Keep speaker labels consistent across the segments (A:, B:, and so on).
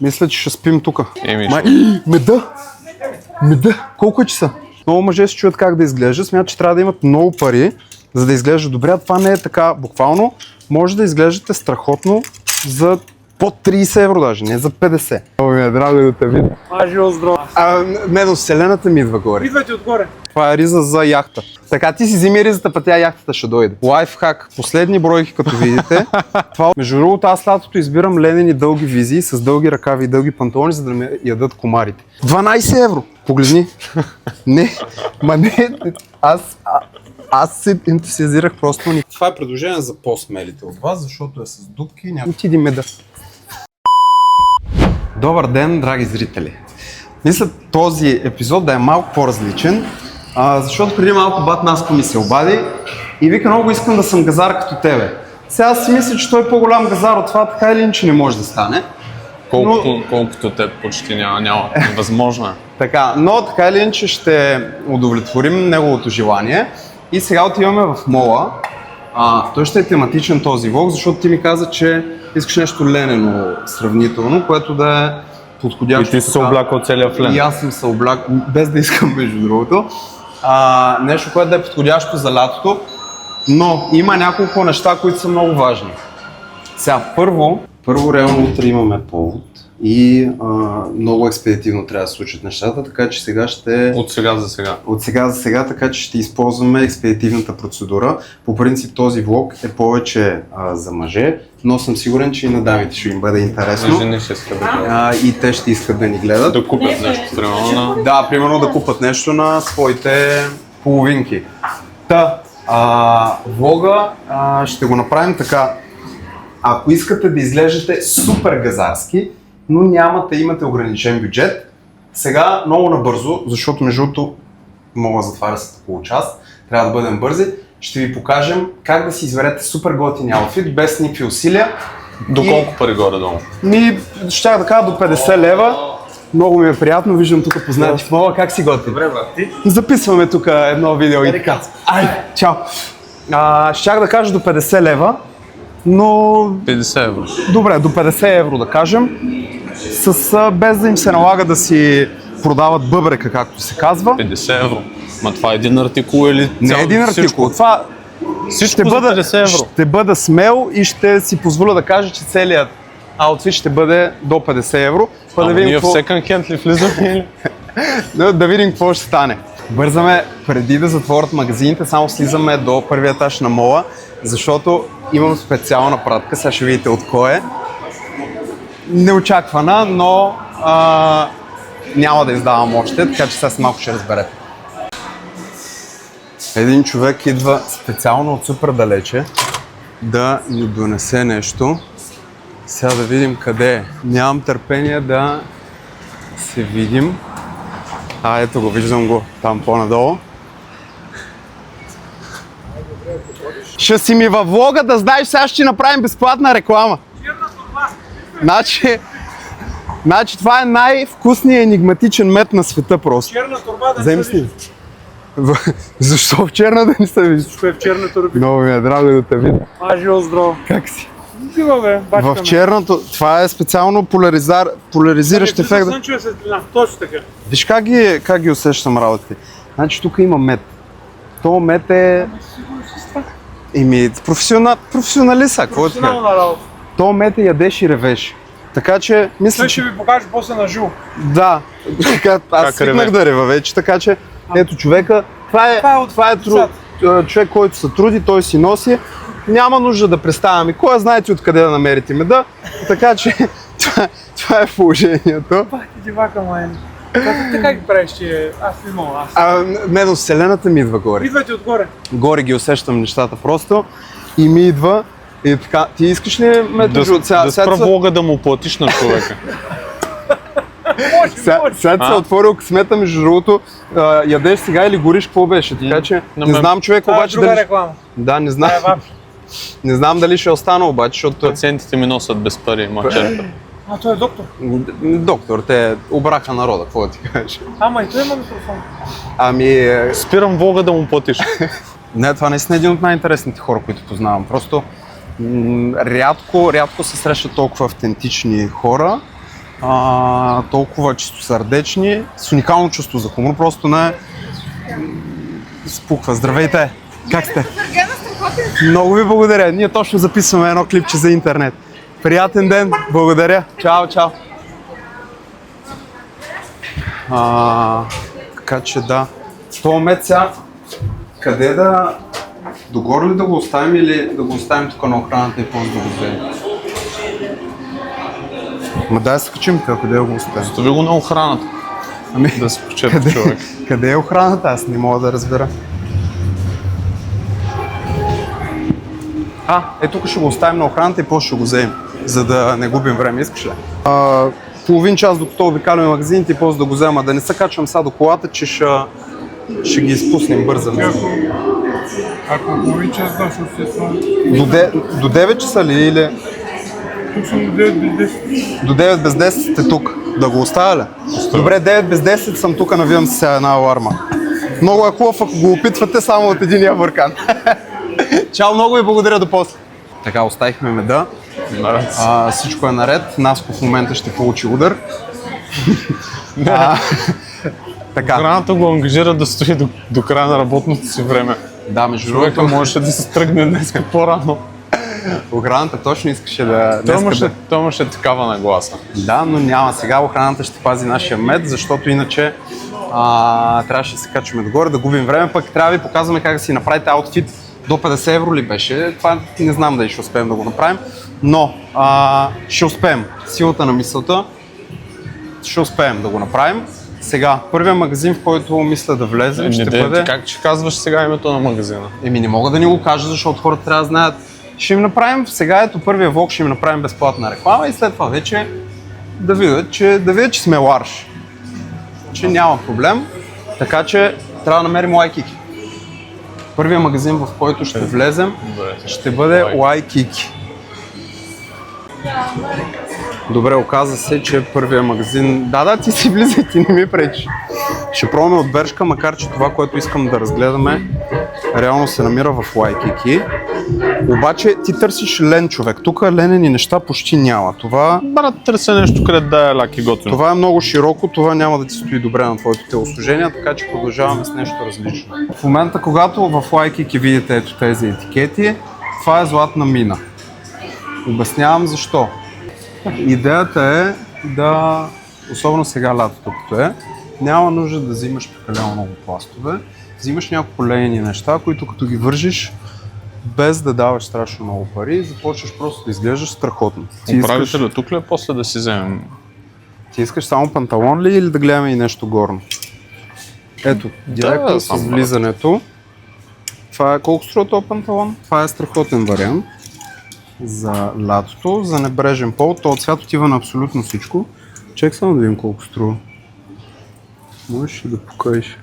A: Мисля, че ще спим тука.
B: Меда!
A: Меда! Колко е часа? Много мъже се чуят как да изглежда. Смятат, че трябва да имат много пари, за да изглежда добре. Това не е така буквално. Може да изглеждате страхотно за под 30 евро даже, не за 50. Много ми е драго да те видя.
C: Живо здраво.
A: Но вселената ми идва горе.
C: Идвайте отгоре.
A: Това е риза за яхта. Така ти си вземи ризата, пък тя яхтата ще дойде. Лайфхак. Последни бройки, като видите. Това, между другото, аз лятото избирам ленени дълги визии с дълги ръкави и дълги панталони, за да ме ядат комарите. 12 евро! Погледни. Не, аз се ентусиазирах просто. Това е предложение за по-смелите от вас, защото е с дупки. Отиди меда. Добър ден, драги зрители! Мисля този епизод да е малко по-различен, защото преди малко бат Наско ми се обади и вика: много искам да съм газар като тебе. Сега аз си мисля, че той е по-голям газар от това, така или иначе не може да стане.
B: Колкото те почти няма. Невъзможно е.
A: Така, но така или иначе ще удовлетворим неговото желание и сега отиваме в мола. Той ще е тематичен този влог, защото ти ми каза, че искаш нещо ленено сравнително, което да е подходящо.
B: И ти си се облякал целия в лен.
A: И аз съм се облякал, без да искам между другото. Нещо, което да е подходящо за лятото, но има няколко неща, които са много важни. Сега, първо реално утре имаме повод и много експедитивно трябва да се случат нещата, така че сега ще...
B: От сега за сега.
A: От сега за сега, така че ще използваме експедитивната процедура. По принцип този влог е повече за мъже, но съм сигурен, че и на дамите ще им бъде интересно.
B: Жени ще искат да гледат.
A: И те ще искат да ни гледат.
B: Да купят нещо, примерно.
A: Да, примерно да купат нещо на своите половинки. Влога ще го направим така. Ако искате да изглеждате супер газарски, но имате ограничен бюджет, сега много набързо, защото между другото мога да затваря след около час, трябва да бъдем бързи, ще ви покажем как да си изберете супер готин аутфит без никакви усилия.
B: До колко пари горе-долу?
A: Щях да кажа до 50 лева. Много ми е приятно, виждам тук познати в мола. Как си готин?
C: Добре, брат, ти?
A: Записваме тук едно видео и така. Чао! Щях да кажа до 50 лева, но...
B: 50 евро.
A: Добре, до 50 евро да кажем, без да им се налага да си продават бъбрека, както се казва.
B: 50 евро. Ма това е един артикул или цяло?
A: Не е един артикул. Това
B: всичко за 50 евро.
A: Ще бъда смел и ще си позволя да кажа, че целият аутфит ще бъде до 50 евро.
B: Ама ние в second hand ли влизаме?
A: Да видим какво ще стане. Бързаме, преди да затворят магазините, само слизаме до първия етаж на мола, защото имам специална пратка, сега ще видите от кой е. Неочаквана, но няма да издавам още, така че сега малко ще разберете. Един човек идва специално от супер далече да ни донесе нещо. Сега да видим къде е. Нямам търпение да се видим. Ето го, виждам го там по-надолу. Ще си ми във влога да знаеш, сега ще направим безплатна реклама. Значи това е най-вкусният енигматичен мед на света просто.
C: Черна турба да не се вижда.
A: Защо в черна да не се вижда?
C: Защо е в черна турба?
A: Много ми е драго да те видя.
C: Живо здраво.
A: Как си?
C: Дива бе, бачка
A: В черното, това е специално поляризиращ ефект.
C: Слънчева светлина, точно така.
A: Виж как ги усещам работите. Значи тук има мед. То мед е... професионалист, какво е така?
C: Професионална работа.
A: То мед е ядеш и ревеш. Така че, мисля,
C: Той ще ви покаже после на живо.
A: Да, аз свикнах да рева вече, така че, ето човека, това е човек, който се труди, той си носи. Няма нужда да представяме кой знаете откъде да намерите меда, така че това е положението.
C: Пак ти дивака, майн. Така ги правиш, че аз не мога.
A: Но вселената ми идва горе.
C: Идвайте отгоре.
A: Горе ги усещам нещата просто и ми идва и така. Ти искаш ли
B: да спра влога да му платиш на човека?
A: Сега ти се отворил късмета, между другото, ядеш сега или гориш, какво беше, така че не знам човек обаче
C: дали... реклама.
A: Да, не знам. Не знам дали ще остана обаче, защото...
B: Пациентите ми носят без пари, мачерка.
C: Той е доктор.
A: Доктор, те обраха народа, какво да ти кажеш?
C: И той има микрофон.
B: Спирам влога да му платиш.
A: Не, това наистина е един от най-интересните хора, които познавам. Просто рядко се срещат толкова автентични хора толкова чистосърдечни, с уникално чувство за хумор, просто не спуква. Здравейте! Как сте? Много ви благодаря. Ние точно записваме едно клипче за интернет. Приятен ден! Благодаря! Чао, чао! Така че да. Това мед сега, къде да... Догоре ли да го оставим или да го оставим тук на охраната и после да го вземем? Ма дай да се качим така, къде да го оставим?
B: Остави го на охраната.
A: Ами,
B: Да се почепи човек.
A: къде е охраната? Аз не мога да разбера. Тук ще го оставим на охраната и после ще го вземем, за да не губим време. Искаш ли? Половин час докато обикаляме магазините и после да го взема, да не се качвам сега до колата, че ще ги изпуснем бързаме.
C: Ако половин час да ще се съм.
A: До 9 часа ли или?
C: Тук съм до 9 без 10.
A: До 9 без 10 сте тук. Да го оставя ли? Добре, 9 без 10 съм тук, навивам се сега една аларма. Много е хубав, ако го опитвате само от единия буркан. Чао, много ви благодаря, до после. Така, оставихме меда. Всичко е наред. Наско в момента ще получи удар. Така.
B: Охраната го ангажира да стои до края на работното си време.
A: Да, между
B: Човека
A: другото,
B: можеше да се тръгне днес по-рано.
A: охраната точно искаше да...
B: Той имаше такава нагласа.
A: Да, но няма. Сега охраната ще пази нашия мед, защото иначе трябваше да се качваме догоре, да губим време, пък трябва да ви показваме как да си направите аутфит. До 50 евро ли беше? Това не знам дали ще успеем да го направим, но ще успеем. Силата на мисълта, ще успеем да го направим. Сега, първият магазин, в който мисля да влезем, ще бъде...
B: Как ще казваш сега името на магазина?
A: Не мога да ни го кажа, защото хората трябва да знаят. Ще им направим, сега ето първия влог, ще им направим безплатна реклама и след това вече да видят, че сме ларш. Че няма проблем, така че трябва да намерим Waikiki. Първият магазин, в който ще влезем, ще бъде Waikiki. Добре, оказа се, че първият магазин... Да, ти си влизай, ти не ми пречи. Ще пробваме от Бершка, макар че това, което искам да разгледаме, реално се намира в Waikiki. Обаче ти търсиш лен, човек. Тук ленени неща почти няма. Това...
B: Брат, търся нещо, къде да е ляки готино.
A: Това е много широко, това няма да ти стои добре на твоето телосложение, така че продължаваме с нещо различно. В момента, когато в Waikiki видите ето тези етикети, това е златна мина. Обяснявам защо. Идеята е да, особено сега лятото като е, няма нужда да взимаш прекалено много пластове. Взимаш няколко ленени неща, които като ги вържиш, без да даваш страшно много пари, започваш просто да изглеждаш страхотно.
B: Управителя тук ли е после да си вземем?
A: Ти искаш само панталон ли или да гледаме и нещо горно? Ето, директно с влизането. Това е колко струва този панталон? Това е страхотен вариант за лятото, за небрежен пол. Този цвят отива на абсолютно всичко. Чек само да видим колко струва. Можеш ли да покажеш?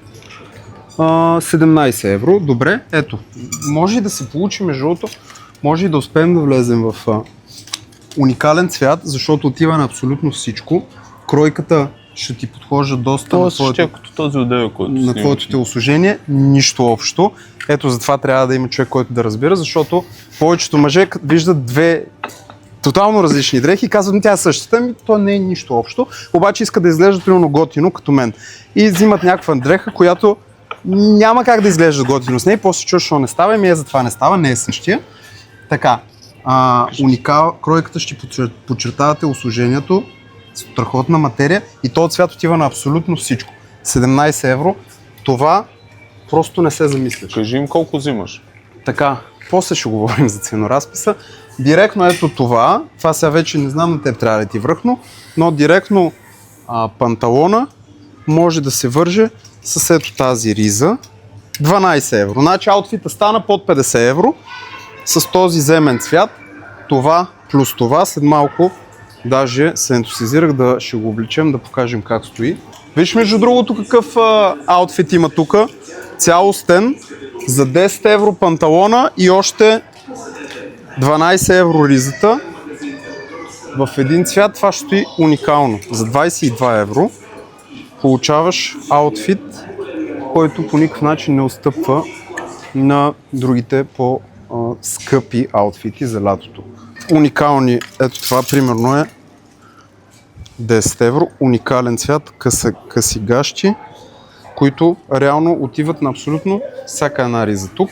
A: 17 евро. Добре, ето. Може и да се получи, между другото, може и да успеем да влезем в уникален цвят, защото отива на абсолютно всичко. Кройката ще ти подхожда доста на твоето телосложение. Нищо общо. Ето затова трябва да има човек, който да разбира, защото повечето мъже виждат две тотално различни дрехи и казват, тя е същата, то не е нищо общо, обаче искат да изглеждат примерно готино, като мен. И взимат някаква дреха, която няма как да изглежда готино с нея, после чуш, що не става, затова не става, не е същия. Така, кройката ще подчертава телосложението, страхотна материя и този цвят отива на абсолютно всичко. 17 евро, това просто не се замисля.
B: Кажи им колко взимаш.
A: Така, после ще говорим за ценоразписа. Директно ето това сега вече не знам на теб трябва да ти връхно, но директно панталона може да се върже с ето тази риза. 12 евро. Значи аутфита стана под 50 евро с този земен цвят. Това плюс това след малко даже се ентусизирах да ще го обличем, да покажем как стои. Виж между другото какъв аутфит има тук. Цялостен за 10 евро панталона и още 12 евро ризата. В един цвят това ще стои уникално. За 22 евро получаваш аутфит, който по никакъв начин не отстъпва на другите по-скъпи аутфити за лятото. Уникални, ето това примерно е 10 евро. Уникален цвят, къси гащи, които реално отиват на абсолютно всяка една риза тук.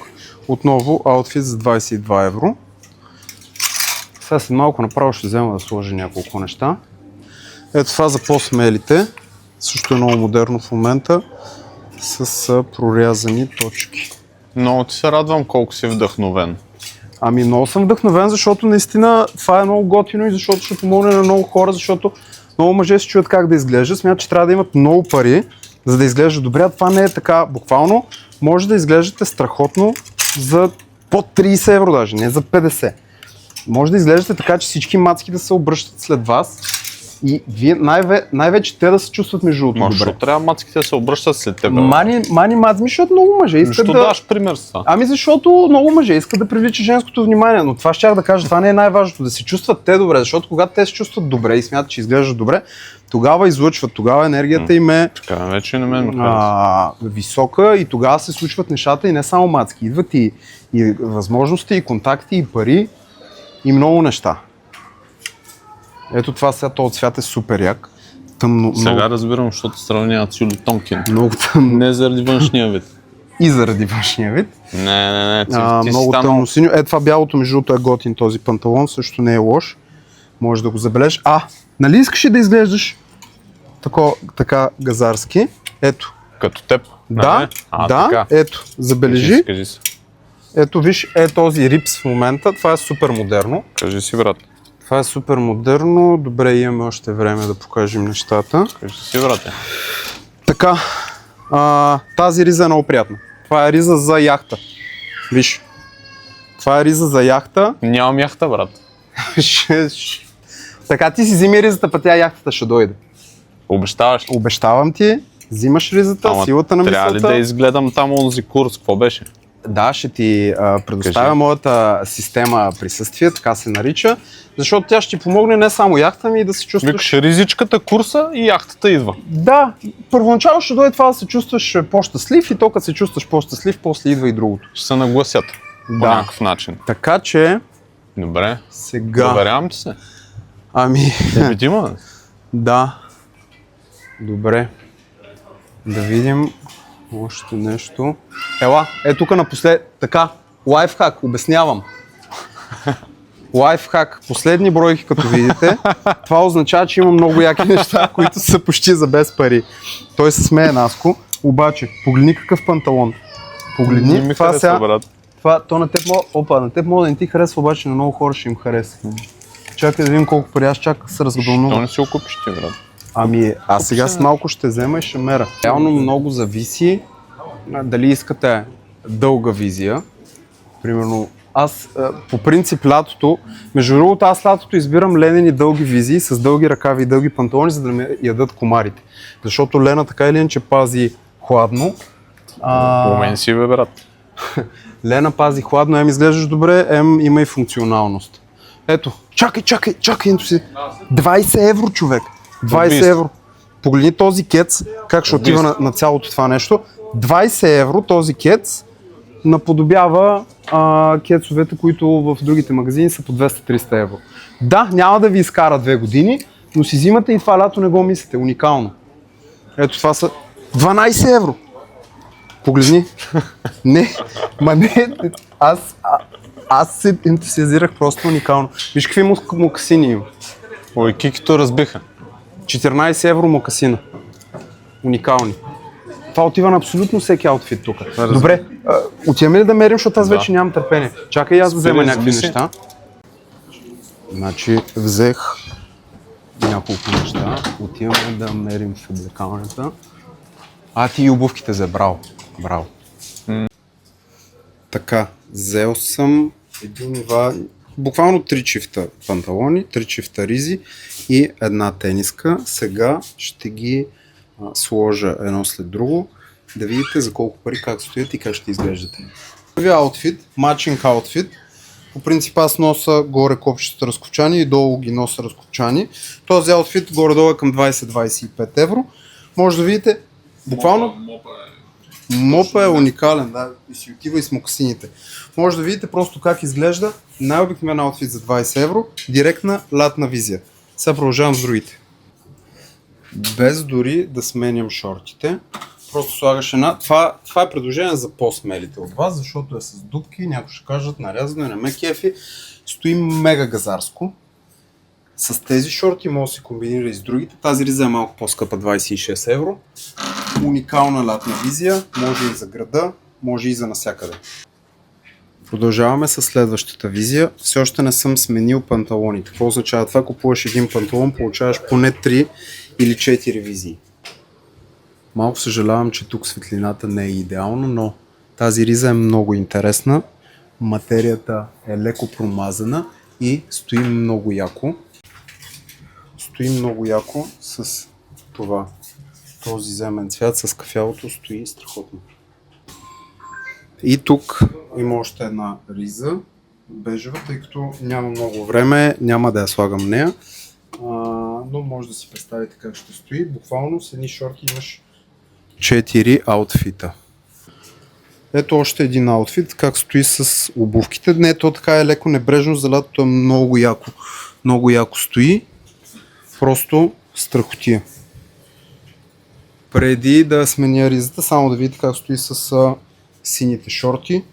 A: Отново аутфит за 22 евро. Сега след малко направо ще взема да сложа няколко неща. Ето това за по-смелите. Също е много модерно в момента. С прорязани точки.
B: Много ти се радвам колко си вдъхновен.
A: Ами много съм вдъхновен, защото наистина това е много готино и защото ще помогне на много хора, защото много мъже се чуят как да изглеждат. Смятат, че трябва да имат много пари, за да изглежда добре, а това не е така. Буквално може да изглеждате страхотно за под 30 евро даже, не за 50. Може да изглеждате така, че всички мацки да се обръщат след вас и вие най-вече те да се чувстват между другото добре.
B: Защо трябва мацките да се обръщат след теб?
A: Мани мацми, защото много мъже искат
B: Защо
A: да...
B: даш пример с това?
A: Ами защото много мъже искат да привличат женското внимание, но това щях да кажа, това не е най-важното, да се чувстват те добре, защото когато те се чувстват добре и смятат, че изглеждат добре, тогава излъчват, тогава енергията им е
B: Така, вече не ме
A: висока и тогава се случват нещата и не само мацки, идват и възможности, и контакти, и пари, и много неща. Ето това сега, този цвят е супер як. Тъмно,
B: Сега разбирам, защото сравняват с Юли Тонкин.
A: много тъмно.
B: Не заради външния вид.
A: И заради външния вид.
B: Не. Ти
A: Много
B: си станал...
A: тъмно синьо. Това бялото между другото е готин, този панталон, също не е лош. Може да го забележиш. Нали искаш и да изглеждаш така газарски? Ето.
B: Като теб.
A: Да,
B: нали?
A: да,
B: така.
A: ето, забележи.
B: Кажи си.
A: Ето виж, този рипс в момента, това е супер модерно.
B: Кажи си, брат.
A: Това е супер модерно, добре, имаме още време да покажем нещата.
B: Кажи си, брате.
A: Така, тази риза е много приятна. Това е риза за яхта. Виж, това е риза за яхта.
B: Нямам яхта, брат.
A: Така, ти си взими ризата, пък тя яхтата ще дойде.
B: Обещаваш ли?
A: Обещавам ти, взимаш ризата,
B: Ама
A: силата на мисълта.
B: трябва ли да изгледам там онзи курс? Какво беше?
A: Да, ще ти предоставя
B: Кажи.
A: моята система присъствие, така се нарича, защото тя ще ти помогне не само яхта ми и да се чувстваш...
B: Викаш ризичката, курса и яхтата идва.
A: Да, първоначално ще дойде това да се чувстваш по-щастлив и то като се чувстваш по-щастлив, после идва и другото.
B: Ще се нагласят по
A: Да.
B: някакъв начин.
A: Така че,
B: Добре.
A: сега...
B: Доверявам ти се.
A: Ами,
B: Победима.
A: да. Добре. Да видим още нещо. Ела, тук напослед... Така, лайфхак, обяснявам. Лайфхак, последни бройки като видите, това означава, че има много яки неща, които са почти за без пари. Той се смее, Наско, обаче погледни какъв панталон. Погледни,
B: ми
A: това
B: харесва,
A: сега...
B: брат.
A: То на теб може да не ти харесва, обаче на много хора ще им хареса. Чакай да видим колко пари, аз чак се
B: То
A: разгълнувам.
B: не си го купиш ти, брат.
A: Ами, аз сега с малко ще взема и ще мера. Реално много зависи дали искате дълга визия. Примерно, аз по принцип лятото, между другото аз лятото избирам ленени дълги визии с дълги ръкави и дълги панталони, за да ме ядат комарите. Защото лена така или иначе пази хладно.
B: По мен си, бе, брат.
A: Лена пази хладно, изглеждаш добре, има и функционалност. Ето, чакай, ето си. 20 евро, човек. 20 евро. Погледни този кец, как ще отива на цялото това нещо. 20 евро този кец наподобява кецовете, които в другите магазини са по 200-300 евро. Да, няма да ви изкара 2 години, но си взимате и това лято не го мислите. Уникално. Ето това са 12 евро. Погледни. Не, аз се ентусиазирах просто уникално. Виж какви мокасини има.
B: Ой, кикито разбиха.
A: 14 евро мокасина. Уникални. Това отива на абсолютно всеки аутфит тук. Добре, отиваме ли да мерим, защото аз вече нямам търпение. Чакай аз да взема някакви неща. Значи взех няколко неща. Отиваме да мерим в облекалнята. Ти и обувките взе, браво. Браво. Така, взел съм буквално 3 чифта панталони, 3 чифта ризи и една тениска. Сега ще ги сложа едно след друго, да видите за колко пари как стоят и как ще изглеждате. Първият аутфит, матчинг аутфит. По принцип аз носа горе копчета разкопчани и долу ги носа разкопчани. Този аутфит горе-долу е към 20-25 евро. Може да видите, буквално мопа е уникален, да, и си отива и с мокасините. Може да видите просто как изглежда най-обикновен аутфит за 20 евро, директна лятна визия. Сега продължавам с другите. без дори да сменям шортите. Просто слагаш една. Това е предложение за по-смелите от вас, защото е с дупки, някои ще кажат нарязано, не ме кефи. Стои мега газарско. С тези шорти може да се комбинира и с другите. Тази риза е малко по-скъпа, 26 евро. Уникална лятна визия, може и за града, може и за насякъде. Продължаваме с следващата визия. Все още не съм сменил панталоните. Какво означава това? Купуваш един панталон, получаваш поне 3 или 4 визии. Малко съжалявам, че тук светлината не е идеална, но тази риза е много интересна. Материята е леко промазана и стои много яко. Стои много яко с това. Този земен цвят с кафявото стои страхотно. И тук има още една риза, бежева, тъй като няма много време, няма да я слагам нея. Но може да си представите как ще стои. Буквално с едни шорти имаш 4 аутфита. Ето още един аутфит, как стои с обувките. Не, то така е леко небрежно, за лятото е много яко. Много яко стои. Просто страхотия. Преди да сменя ризата, само да видите как стои с сините шорти.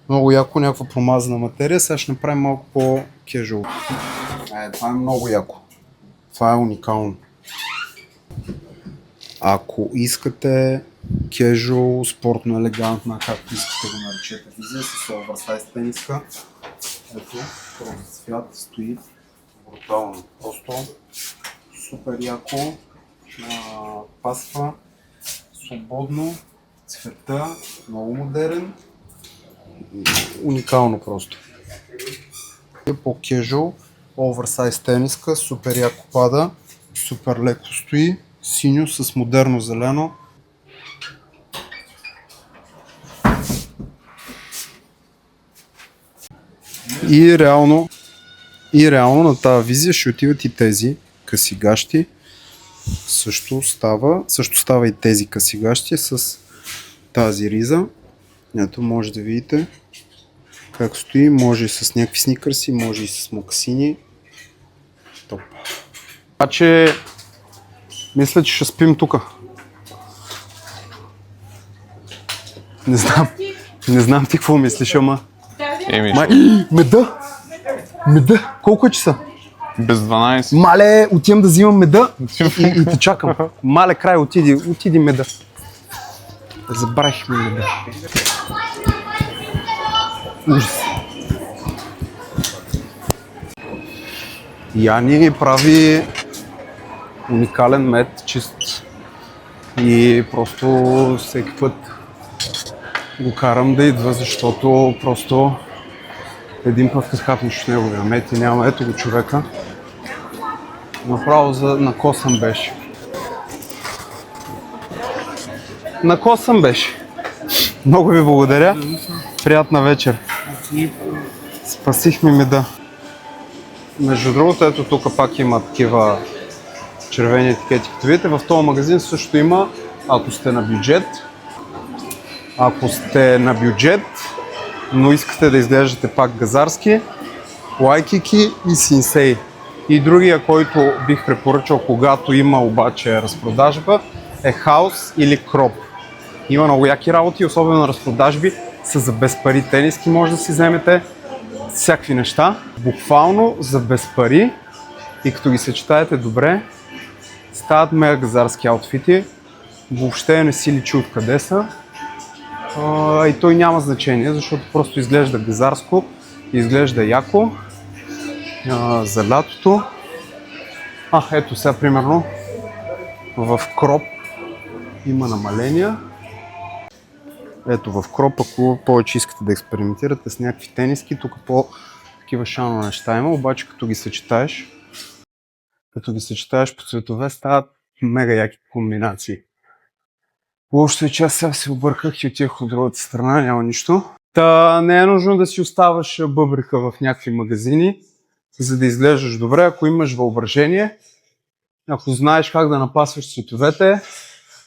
A: Много яко, някаква промазана материя. Сега ще направим малко по-кежуал. Това е много яко. Това е уникално. Ако искате кежуал, спортно, елегантна, както искате го наречете визия, с оверсайз тениска, ето, този цвят стои брутално. Просто супер яко, пасва, свободно, цвета, много модерен, уникално просто. По-кежуал, оверсайз тениска, супер яко пада, супер леко стои, синьо с модерно зелено. И реално на тази визия ще отиват и тези късигащи. Също става и тези късигащи с тази риза. Ето може да видите как стои. Може и с някакви сникърси, може и с мокасини. Топ. Обаче мисля, че ще спим тука. Не знам ти какво мислиш, ама... Меда! Меда! Колко е часа?
B: Без 12.
A: Мале, отивам да взимам меда и те чакам. Мале, край, отиди меда. Забравихме меда. Ужас. Яни прави уникален мед, чист. И просто всеки път го карам да идва, защото просто един път като хапнеш от неговия мед и няма, ето го човека. Направо накосан беше. Накосан беше. Много ви благодаря. Приятна вечер. Спасихме меда. Между другото, ето тук пак има такива червени етикети. Като видите, в този магазин също има, ако сте на бюджет. Ако сте на бюджет, но искате да изглеждате пак газарски, Waikiki и Sensei. И другия, който бих препоръчал, когато има обаче разпродажба, е House или Crop. Има много яки работи, особено на разпродажби, са за без пари тениски, може да си вземете всякакви неща. Буквално за без пари и като ги съчетаете добре, стават мега газарски аутфити. Въобще не си личи откъде са. И той няма значение, защото просто изглежда газарско, изглежда яко за лятото. Ето сега примерно в Кроп има намаления. Ето в Кроп, ако повече искате да експериментирате с някакви тениски, тук по-такива шано неща има, обаче като ги съчетаеш по цветове, стават мега яки комбинации. Лошото е, че аз сега се обърках и отивах от другата страна, няма нищо. Та не е нужно да си оставаш бъбрика в някакви магазини, за да изглеждаш добре, ако имаш въображение, ако знаеш как да напасваш цветовете,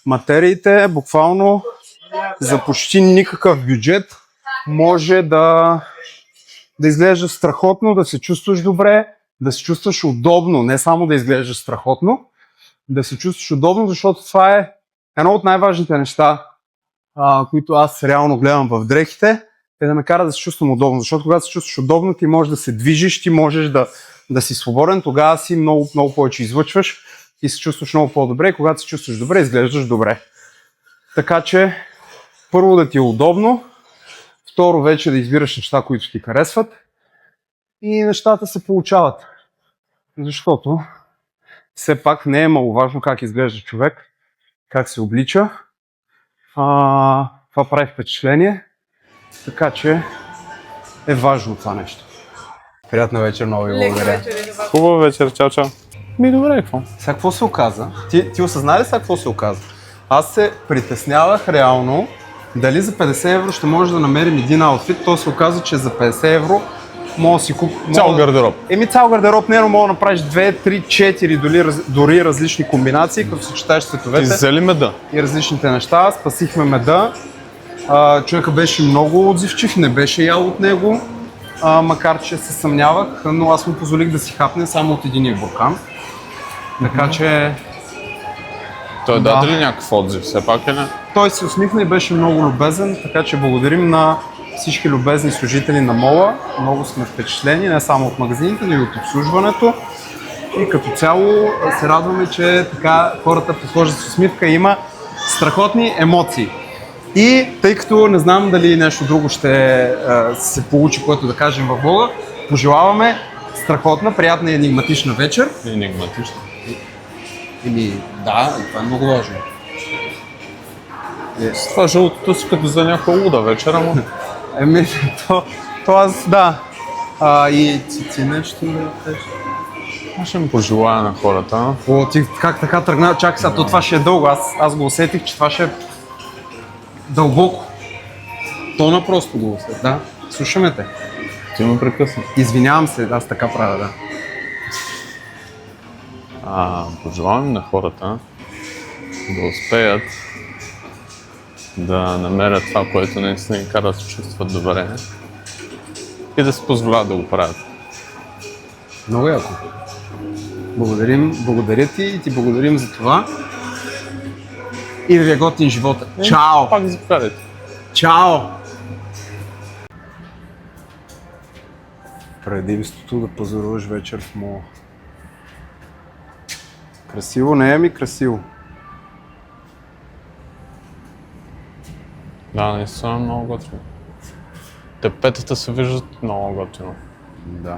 A: материите, буквално за почти никакъв бюджет може да изглеждаш страхотно, да се чувстваш добре, да се чувстваш удобно, не само да изглеждаш страхотно, да се чувстваш удобно, защото това е едно от най-важните неща, които аз реално гледам в дрехите, е да ме кара да се чувствам удобно. Защото когато се чувстваш удобно, ти можеш да се движиш, ти можеш да си свободен, тогава си много повече излъчваш и се чувстваш много по-добре. И когато се чувстваш добре, изглеждаш добре. Така че, първо да ти е удобно, второ вече да избираш неща, които ти харесват и нещата се получават. Защото все пак не е маловажно как изглежда човек, как се облича. Това прави впечатление, така че е важно това нещо. Приятна вечер, много ви благодаря.
B: Хубава вечер, чао, чао. Ми добре, какво?
A: Сега какво се оказа? Ти осъзна ли сега какво се оказа? Аз се притеснявах реално дали за 50 евро ще може да намерим един аутфит, то се оказа, че за 50 евро мога да си купим...
B: Цял гардероб.
A: Цял гардероб не, но мога да направиш 2, 3, 4 дори различни комбинации, като съчетаеш
B: Ти
A: цветовете
B: взели меда?
A: и различните неща. Спасихме меда. Човека беше много отзивчив, не беше ял от него, макар че се съмнявах, но аз му позволих да си хапне само от единия буркан. Така че...
B: Той даде ли някакъв отзив, все пак или не?
A: Той се усмихна и беше много любезен, така че благодарим на всички любезни служители на мола. Много сме впечатлени, не само от магазините, но и от обслужването. И като цяло се радваме, че така хората подхождат с усмивка и има страхотни емоции. И тъй като не знам дали нещо друго ще се получи, което да кажем в влога, пожелаваме страхотна, приятна и енигматична вечер.
B: Енигматично.
A: Или да, това е много важно.
B: С това жълтото си като за някаква луда вечер, ама...
A: То аз да. И ти нещо да кажеш?
B: Аз ще им пожелая на хората.
A: Ти как така тръгна? Чакай сега, това ще е дълго. Аз го усетих, че това ще е дълбоко. Тона просто го усетих. Да, слушаме те.
B: Ти ме прекъсна.
A: Извинявам се, аз така правя, да.
B: Пожелавам на хората да успеят да намерят това, което наистина им кара да се чувстват добре и да се позволяват да го правят.
A: Много яко. Благодаря ти и ти благодарим за това. И да ви е готин живота. Чао!
B: Пак заповядайте.
A: Чао! Предимството да пазаруваш вечер в мола. Красиво, не е ми красиво.
B: Да, наистина много готино. Те петата се виждат много готино.
A: Да.